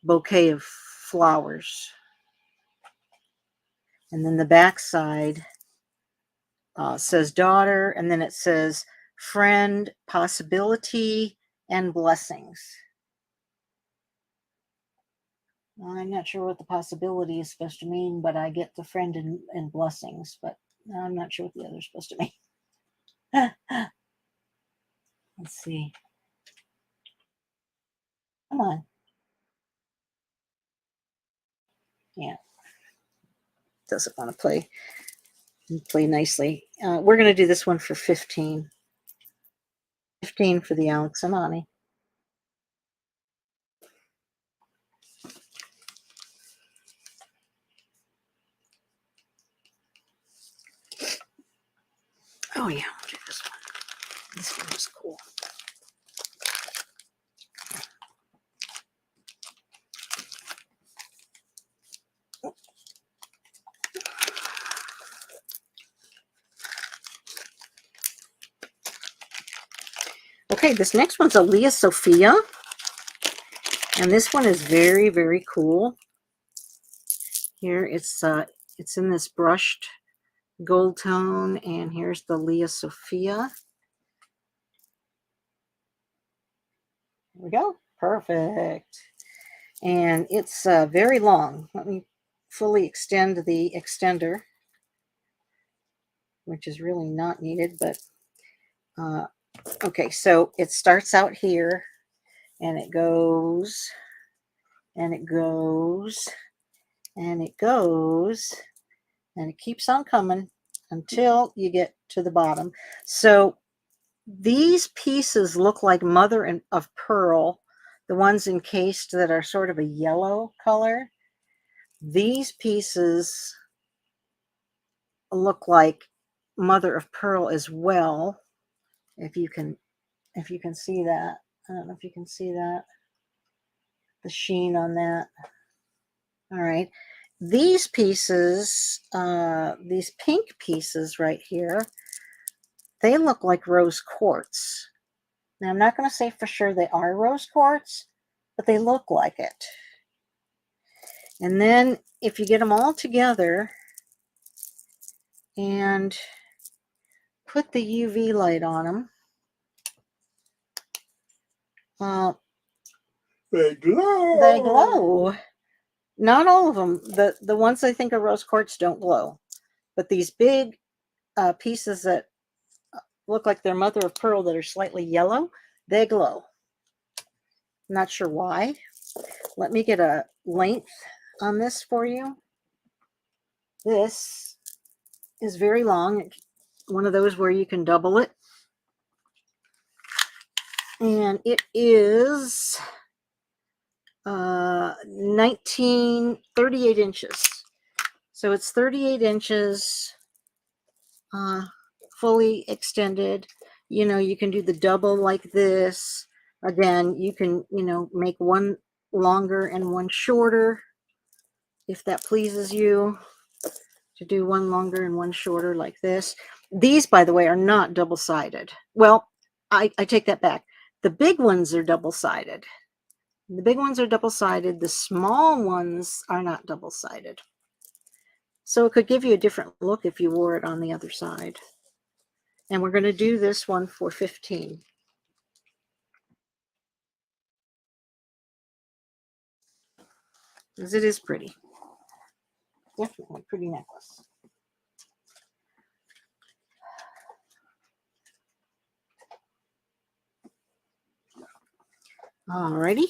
bouquet of flowers. And then the back side says daughter, and then it says friend, possibility, and blessings. I'm not sure what the possibility is supposed to mean, but I get the friend and blessings, but I'm not sure what the other is supposed to mean. Let's see. Come on. Yeah. Doesn't want to play nicely. We're going to do this one for 15. 15 for the Alex and Ani. Oh yeah, I'll do this one. This one is cool. Okay, this next one's a Leah Sophia. And this one is very, very cool. Here it's in this brushed gold tone, and here's the Leah Sophia. There we go. Perfect. And it's very long. Let me fully extend the extender, which is really not needed, but okay, so it starts out here, and it goes, and it goes, and it goes, and it keeps on coming until you get to the bottom. So these pieces look like mother of pearl, the ones encased that are sort of a yellow color. These pieces look like mother of pearl as well. If you can see that. I don't know if you can see that. the sheen on that. All right. These pieces, these pink pieces right here, they look like rose quartz. Now, I'm not going to say for sure they are rose quartz, but they look like it. And then if you get them all together and put the UV light on them, they glow. they glow. Not all of them. The ones I think are rose quartz don't glow. But these big pieces that look like they're mother of pearl that are slightly yellow, they glow. Not sure why. Let me get a length on this for you. This is very long. One of those where you can double it. And it is 38 inches. So it's 38 inches fully extended. You know, you can do the double like this. Again, you can, you know, make one longer and one shorter if that pleases you, to do one longer and one shorter like this. These, by the way, are not double-sided. Well, I take that back. The big ones are double-sided. The big ones are double-sided. The small ones are not double-sided. So it could give you a different look if you wore it on the other side. And we're going to do this one for $15. Because it is pretty. Definitely a pretty necklace. Alrighty.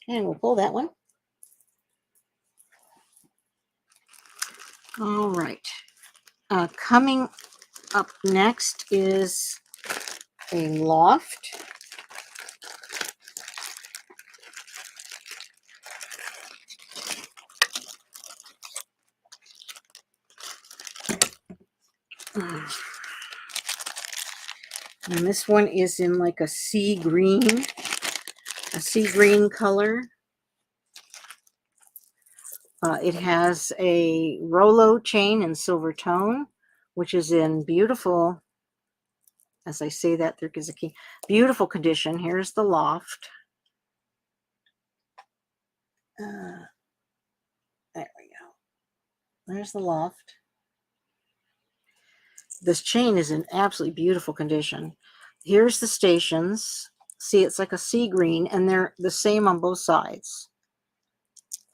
And we'll pull that one. All right. Coming up next is a Loft. And this one is in like a sea green color. It has a Rolo chain in silver tone, which is in beautiful, as I say that, there is a key, beautiful condition. Here's the Loft. There we go. There's the Loft. This chain is in absolutely beautiful condition. Here's the stations. See, it's like a sea green, and they're the same on both sides.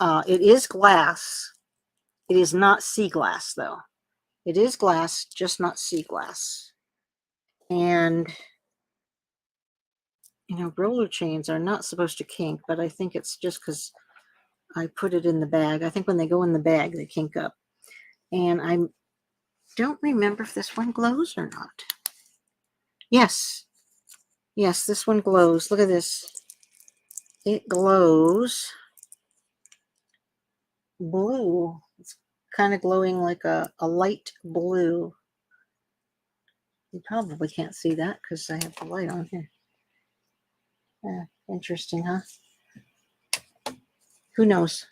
It is glass. It is not sea glass, though. It is glass, just not sea glass. And, you know, roller chains are not supposed to kink, but I think it's just because I put it in the bag. I think when they go in the bag, they kink up. And I don't remember if this one glows or not. Yes. Yes, this one glows. Look at this. It glows blue. It's kind of glowing like a light blue. You probably can't see that because I have the light on here. Interesting, huh? Who knows?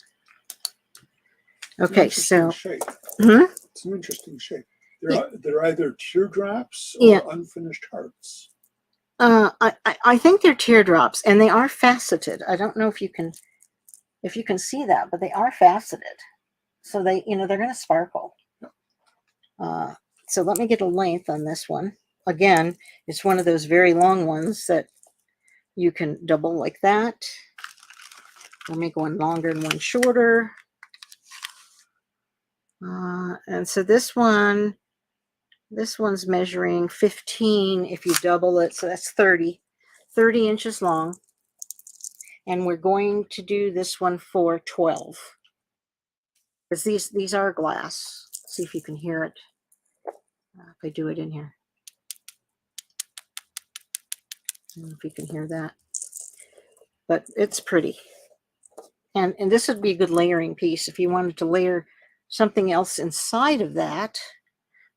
Okay, so shape. It's an interesting shape. They're either teardrops or unfinished hearts. I think they're teardrops, and they are faceted. I don't know if you can see that, but they are faceted. So they, you know, they're going to sparkle. So let me get a length on this one. Again, it's one of those very long ones that you can double like that. I'll make one longer and one shorter. And so this one's measuring 15 if you double it. So that's 30 inches long. And we're going to do this one for 12. Because these are glass. See if you can hear it. If I do it in here. I don't know if you can hear that. But it's pretty. And this would be a good layering piece if you wanted to layer something else inside of that.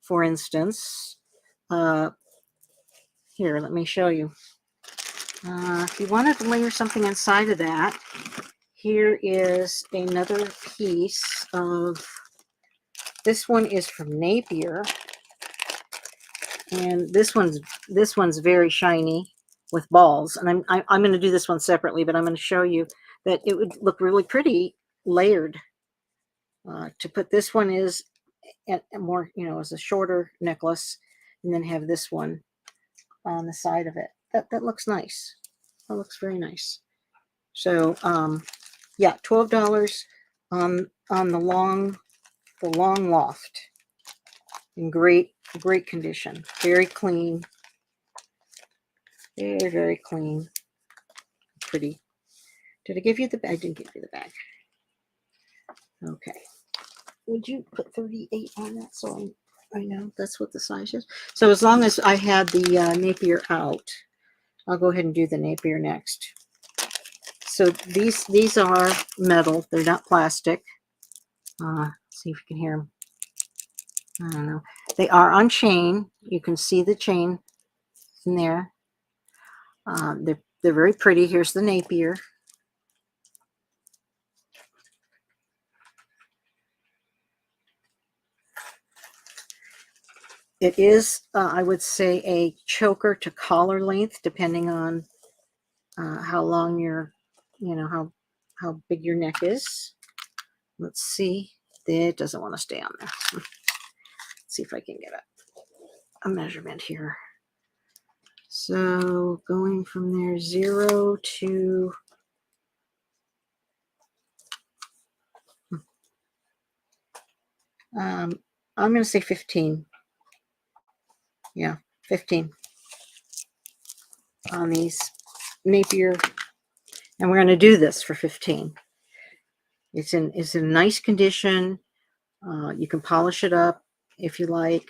For instance, here, let me show you. If you wanted to layer something inside of that, here is another piece of, this one is from Napier, and this one's very shiny with balls. And I'm going to do this one separately, but I'm going to show you that it would look really pretty layered. To put this one is more, as a shorter necklace, and then have this one on the side of it. That looks nice. That looks very nice. So yeah, $12 on the long Loft, in great condition. Very clean. Very, very clean. Pretty. Did I give you the bag? I didn't give you the bag. Okay. Would you put 38 on that so I know that's what the size is? So as long as I had the Napier out, I'll go ahead and do the Napier next. So these are metal. They're not plastic. See if you can hear them. I don't know. They are on chain. You can see the chain in there. They're very pretty. Here's the Napier. It is, I would say, a choker to collar length, depending on how long your, how big your neck is. Let's see. It doesn't want to stay on there. Let's see if I can get a measurement here. So going from there, 0 to I'm going to say 15. Yeah, 15 on these Napier, and we're going to do this for 15. It's in nice condition. You can polish it up if you like.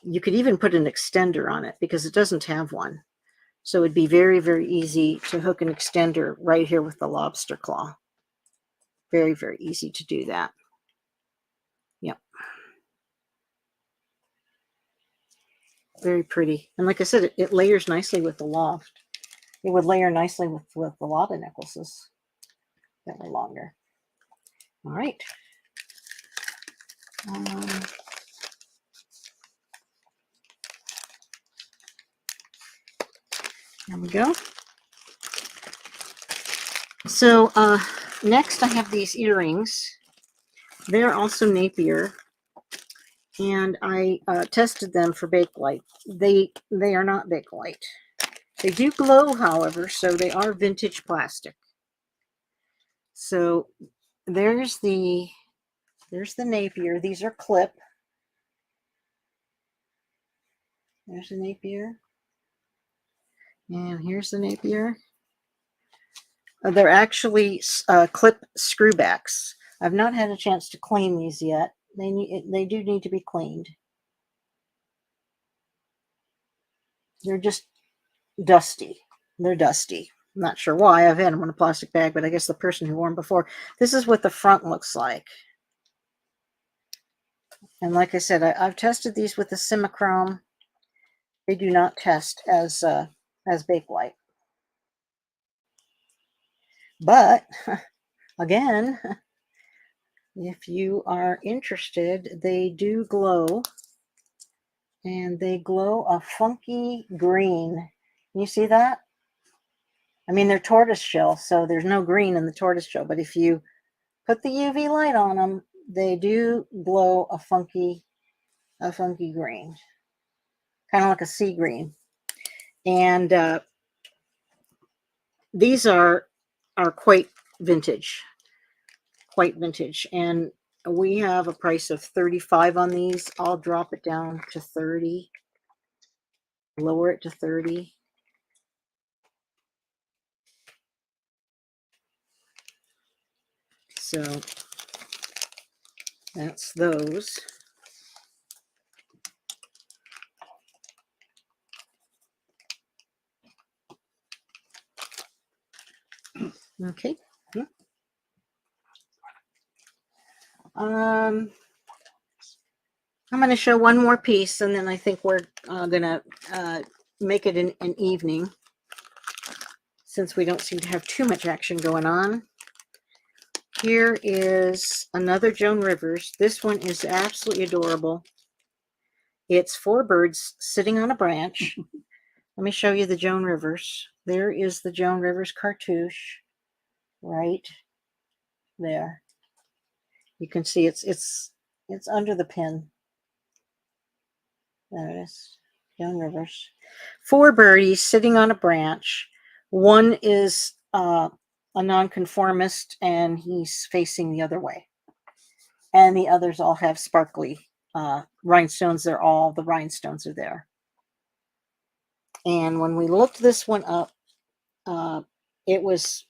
You could even put an extender on it because it doesn't have one. So it'd be very, very easy to hook an extender right here with the lobster claw. Very, very easy to do that. Yep. Very pretty. And like I said, it layers nicely with the Loft. It would layer nicely with a lot of necklaces that were longer. All right. There we go. So next I have these earrings. They're also Napier, and I tested them for Bakelite. They are not Bakelite. They do glow, however, so they are vintage plastic. So there's the Napier. These are clip. There's the Napier. And here's the Napier. They're actually clip screwbacks. I've not had a chance to clean these yet. They do need to be cleaned. They're just dusty. They're dusty. I'm not sure why. I've had them in a plastic bag, but I guess the person who wore them before. This is what the front looks like. And like I said, I've tested these with the Simichrome. They do not test as Bakelite. But again, if you are interested, they do glow, and they glow a funky green. You see that? I mean, they're tortoise shell, so there's no green in the tortoise shell, but if you put the UV light on them, they do glow a funky green, kind of like a sea green. And these are quite vintage, and we have a price of $35 on these. I'll drop it down to 30, lower it to 30. So that's those. Okay. I'm going to show one more piece, and then I think we're going to make it an evening. since we don't seem to have too much action going on. Here is another Joan Rivers. This one is absolutely adorable. It's 4 birds sitting on a branch. Let me show you the Joan Rivers. There is the Joan Rivers cartouche right there. You can see it's under the pin. There it is. Joan Rivers. 4 birdies sitting on a branch. One is a nonconformist and he's facing the other way. And the others all have sparkly rhinestones. The rhinestones are there. And when we looked this one up, it was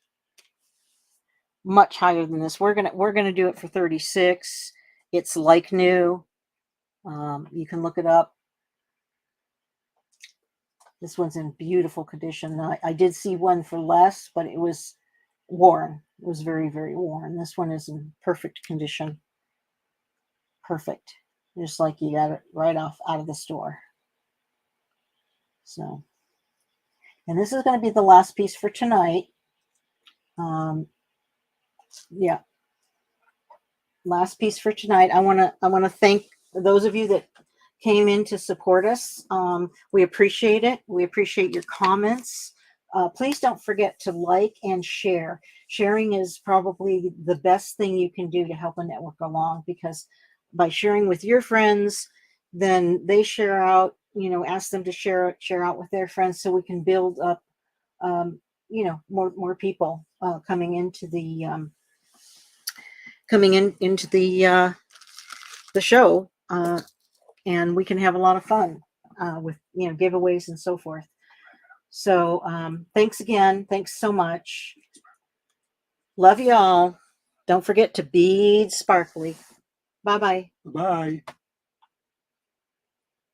much higher than this. We're gonna do it for 36. It's like new. You can look it up. This one's in beautiful condition. I did see one for less, but it was worn. It was very, very worn. This one is in perfect condition. Perfect. Just like you got it right out of the store. So, and this is going to be the last piece for tonight. Yeah. Last piece for tonight. I want to thank those of you that came in to support us. We appreciate it. We appreciate your comments. Please don't forget to like and share. Sharing is probably the best thing you can do to help a network along, because by sharing with your friends, then they share out, ask them to share out with their friends, so we can build up, more people coming into the the show, and we can have a lot of fun with giveaways and so forth. So thanks again. Thanks so much. Love you all. Don't forget to bead sparkly. Bye-bye. Bye.